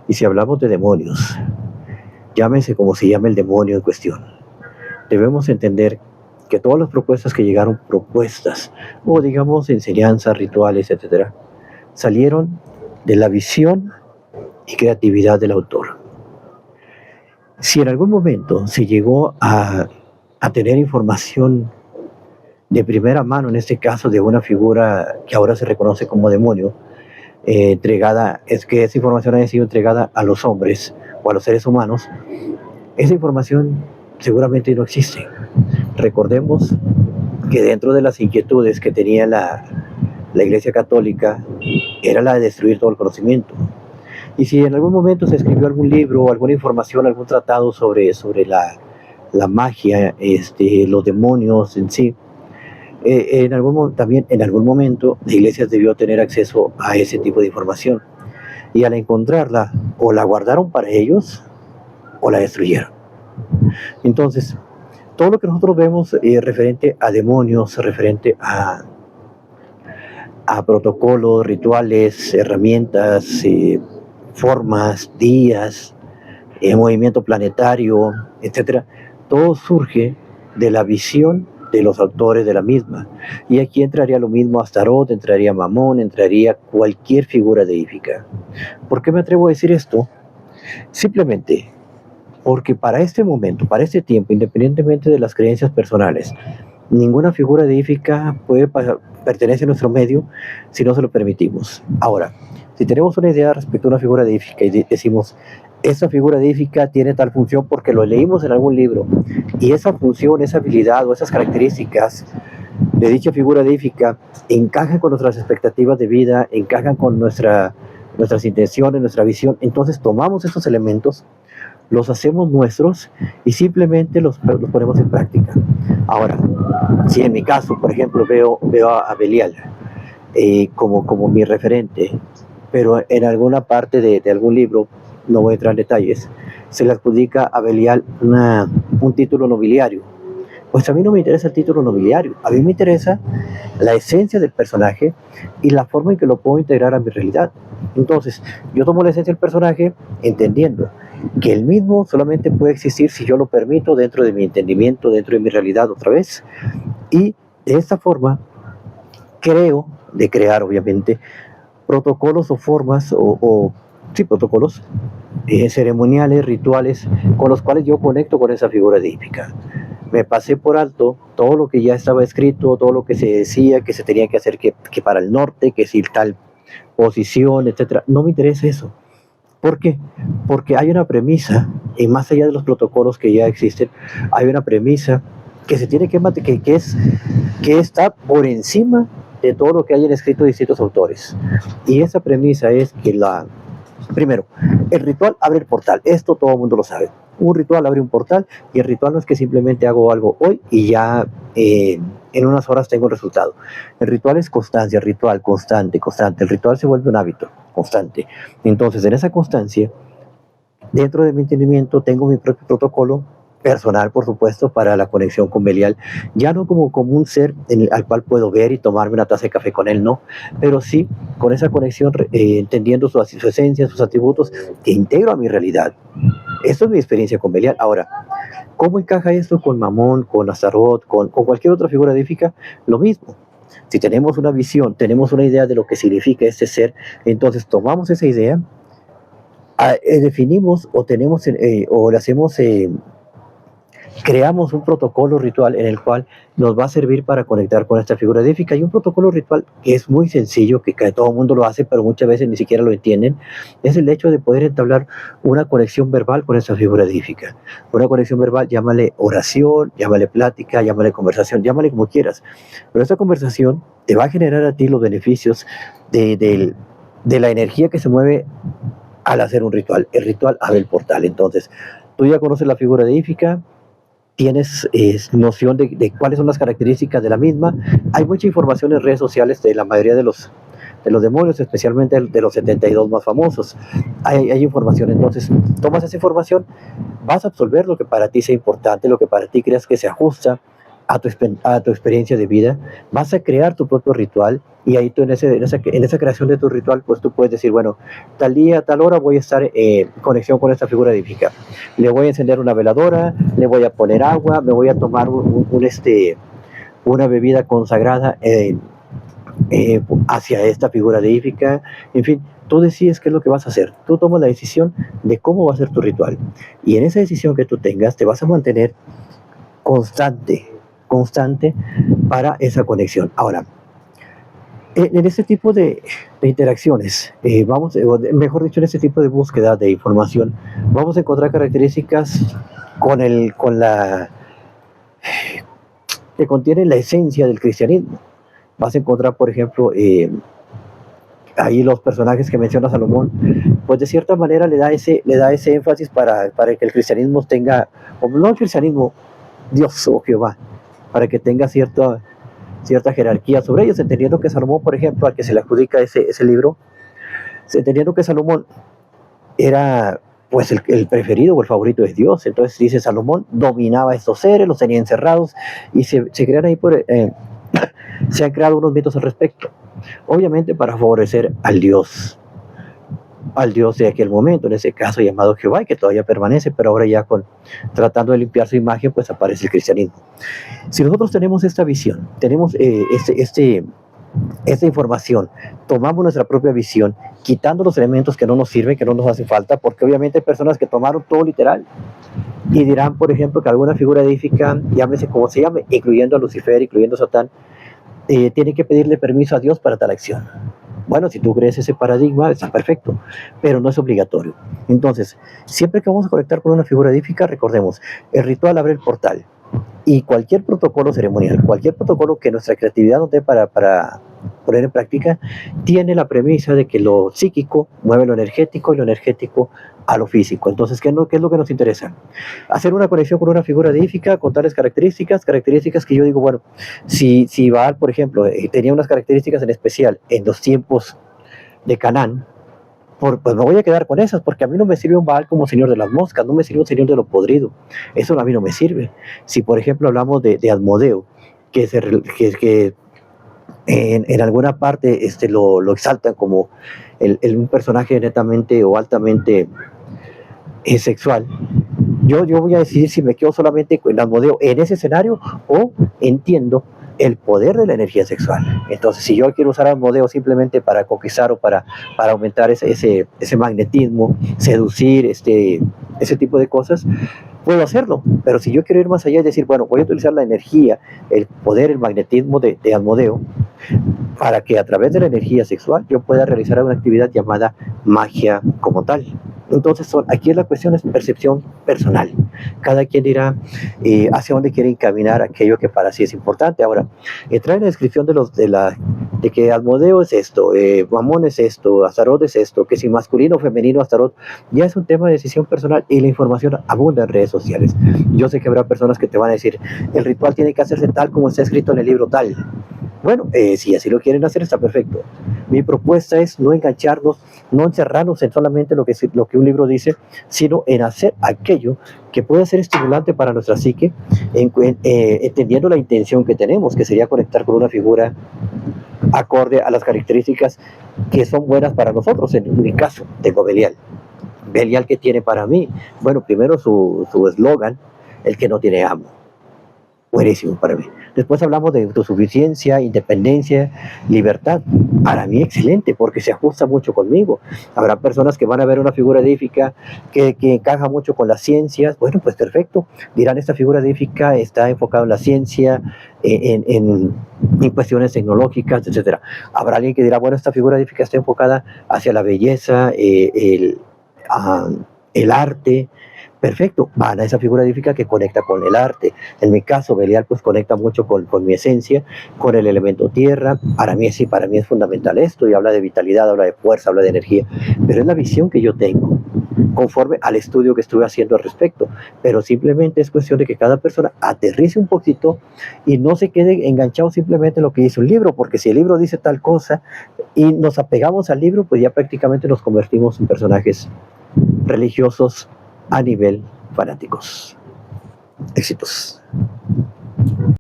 Y si hablamos de demonios, llámese como se llame el demonio en cuestión, debemos entender que todas las propuestas que llegaron, propuestas, o digamos enseñanzas, rituales, etcétera, salieron de la visión y creatividad del autor. Si en algún momento se llegó a tener información de primera mano, en este caso de una figura que ahora se reconoce como demonio, entregada, es que esa información haya sido entregada a los hombres o a los seres humanos, esa información seguramente no existe. Recordemos que dentro de las inquietudes que tenía la Iglesia Católica era la de destruir todo el conocimiento. Y si en algún momento se escribió algún libro o alguna información, algún tratado sobre la magia, los demonios en sí, también en algún momento la Iglesia debió tener acceso a ese tipo de información. Y al encontrarla, o la guardaron para ellos, o la destruyeron. Entonces, todo lo que nosotros vemos referente a demonios, referente a protocolos, rituales, herramientas, formas, días, movimiento planetario, etcétera, todo surge de la visión de los autores de la misma. Y aquí entraría lo mismo Astaroth, entraría Mamón, entraría cualquier figura deífica. ¿Por qué me atrevo a decir esto? Simplemente porque para este momento, para este tiempo, independientemente de las creencias personales, ninguna figura deífica puede pertenece a nuestro medio si no se lo permitimos. Ahora, si tenemos una idea respecto a una figura deífica y decimos, esa figura deífica tiene tal función porque lo leímos en algún libro, y esa función, esa habilidad o esas características de dicha figura deífica encajan con nuestras expectativas de vida, encajan con nuestras intenciones, nuestra visión, entonces tomamos esos elementos, los hacemos nuestros y simplemente los ponemos en práctica. Ahora, si en mi caso, por ejemplo, veo a Belial como mi referente, pero en alguna parte de algún libro, no voy a entrar en detalles, se le adjudica a Belial un título nobiliario. Pues a mí no me interesa el título nobiliario, a mí me interesa la esencia del personaje y la forma en que lo puedo integrar a mi realidad. Entonces, yo tomo la esencia del personaje entendiendo que el mismo solamente puede existir si yo lo permito dentro de mi entendimiento, dentro de mi realidad otra vez. Y de esta forma creo, de crear obviamente, protocolos o formas, sí, protocolos ceremoniales, rituales, con los cuales yo conecto con esa figura deífica. Me pasé por alto todo lo que ya estaba escrito, todo lo que se decía que se tenía que hacer, que para el norte, que si tal posición, etcétera. No me interesa eso. ¿Por qué? Porque hay una premisa, y más allá de los protocolos que ya existen, hay una premisa que se tiene que está por encima de todo lo que hayan escrito distintos autores. Y esa premisa es que primero, el ritual abre el portal. Esto todo el mundo lo sabe. Un ritual abre un portal, y el ritual no es que simplemente hago algo hoy y ya en unas horas tengo el resultado. El ritual es constancia, ritual constante. El ritual se vuelve un hábito constante. Entonces, en esa constancia, dentro de mi entendimiento, tengo mi propio protocolo personal, por supuesto, para la conexión con Belial, ya no como un ser al cual puedo ver y tomarme una taza de café con él, no, pero sí con esa conexión, entendiendo su esencia, sus atributos, que integro a mi realidad. Esto es mi experiencia con Belial. Ahora, ¿cómo encaja esto con Mamón, con Astaroth, con cualquier otra figura deífica? Lo mismo. Si tenemos una visión, tenemos una idea de lo que significa este ser, entonces tomamos esa idea, definimos o tenemos o le hacemos creamos un protocolo ritual en el cual nos va a servir para conectar con esta figura deífica. Y un protocolo ritual que es muy sencillo, que todo el mundo lo hace, pero muchas veces ni siquiera lo entienden, es el hecho de poder entablar una conexión verbal con esa figura deífica. Una conexión verbal, llámale oración, llámale plática, llámale conversación, llámale como quieras. Pero esta conversación te va a generar a ti los beneficios de la energía que se mueve al hacer un ritual. El ritual abre el portal. Entonces, tú ya conoces la figura deífica, tienes noción de cuáles son las características de la misma. Hay mucha información en redes sociales de la mayoría de los demonios, especialmente de los 72 más famosos. Hay información, entonces tomas esa información, vas a absorber lo que para ti sea importante, lo que para ti creas que se ajusta a tu experiencia de vida, vas a crear tu propio ritual y ahí tú en esa creación de tu ritual, pues tú puedes decir, bueno, tal día, tal hora voy a estar en conexión con esta figura edífica. Le voy a encender una veladora, le voy a poner agua, me voy a tomar una bebida consagrada hacia esta figura deífica, en fin, tú decides qué es lo que vas a hacer, tú tomas la decisión de cómo va a ser tu ritual y en esa decisión que tú tengas te vas a mantener constante para esa conexión. Ahora, en este tipo de interacciones, mejor dicho, en este tipo de búsqueda de información, vamos a encontrar características con la que contienen la esencia del cristianismo. Vas a encontrar, por ejemplo, ahí los personajes que menciona Salomón, pues de cierta manera le da ese énfasis para que el cristianismo tenga, o no el cristianismo, Dios o Jehová, para que tenga cierta jerarquía sobre ellos, entendiendo que Salomón, por ejemplo, al que se le adjudica ese libro, entendiendo que Salomón era pues el preferido o el favorito de Dios. Entonces dice Salomón dominaba estos seres, los tenía encerrados y se crean ahí se han creado unos mitos al respecto, obviamente para favorecer al Dios de aquel momento, en ese caso llamado Jehová, y que todavía permanece, pero ahora ya tratando de limpiar su imagen, pues aparece el cristianismo. Si nosotros tenemos esta visión, tenemos esta información, tomamos nuestra propia visión, quitando los elementos que no nos sirven, que no nos hacen falta, porque obviamente hay personas que tomaron todo literal y dirán, por ejemplo, que alguna figura edífica, llámese como se llame, incluyendo a Lucifer, incluyendo a Satán, tiene que pedirle permiso a Dios para tal acción. Bueno, si tú crees ese paradigma, está perfecto, pero no es obligatorio. Entonces, siempre que vamos a conectar con una figura edífica, recordemos, el ritual abre el portal y cualquier protocolo ceremonial, cualquier protocolo que nuestra creatividad nos dé para poner en práctica, tiene la premisa de que lo psíquico mueve lo energético y lo energético a lo físico. Entonces, ¿qué es lo que nos interesa? Hacer una conexión con una figura deífica con tales características que yo digo, bueno, si Baal, por ejemplo, tenía unas características en especial en los tiempos de Canaán, pues me voy a quedar con esas, porque a mí no me sirve un Baal como señor de las moscas, no me sirve un señor de lo podrido, eso a mí no me sirve. Si por ejemplo hablamos de Asmodeo, que en alguna parte lo exaltan como un personaje netamente o altamente sexual, yo voy a decidir si me quedo solamente con Asmodeo en ese escenario o entiendo el poder de la energía sexual. Entonces, si yo quiero usar Asmodeo simplemente para conquistar o para aumentar ese magnetismo, seducir, ese tipo de cosas, puedo hacerlo. Pero si yo quiero ir más allá y decir, bueno, voy a utilizar la energía, el poder, el magnetismo de Asmodeo, para que a través de la energía sexual yo pueda realizar una actividad llamada magia como tal. Entonces, aquí la cuestión es percepción personal. Cada quien dirá hacia dónde quiere encaminar aquello que para sí es importante. Ahora, entrar en la descripción de que Asmodeo es esto, Mamón es esto, Astaroth es esto, que si masculino o femenino Astaroth, ya es un tema de decisión personal y la información abunda en redes sociales. Yo sé que habrá personas que te van a decir, el ritual tiene que hacerse tal como está escrito en el libro tal. Bueno, si así lo quieren hacer, está perfecto. Mi propuesta es no engancharnos, no encerrarnos en solamente lo que un libro dice, sino en hacer aquello que pueda ser estimulante para nuestra psique, entendiendo la intención que tenemos, que sería conectar con una figura acorde a las características que son buenas para nosotros. En mi caso, tengo Belial. Belial, ¿qué tiene para mí? Bueno, primero su eslogan, el que no tiene amo. Buenísimo para mí. Después hablamos de autosuficiencia, independencia, libertad. Para mí excelente, porque se ajusta mucho conmigo. Habrá personas que van a ver una figura edífica que encaja mucho con las ciencias. Bueno, pues perfecto. Dirán, esta figura edífica está enfocada en la ciencia, en cuestiones tecnológicas, etcétera. Habrá alguien que dirá, bueno, esta figura edífica está enfocada hacia la belleza, el arte. Perfecto, Ana, esa figura edífica que conecta con el arte. En mi caso, Belial pues conecta mucho con mi esencia, con el elemento tierra. Para mí es fundamental esto, y habla de vitalidad, habla de fuerza, habla de energía, pero es la visión que yo tengo, conforme al estudio que estuve haciendo al respecto. Pero simplemente es cuestión de que cada persona aterrice un poquito y no se quede enganchado simplemente en lo que dice un libro, porque si el libro dice tal cosa y nos apegamos al libro, pues ya prácticamente nos convertimos en personajes religiosos a nivel fanáticos. Éxitos.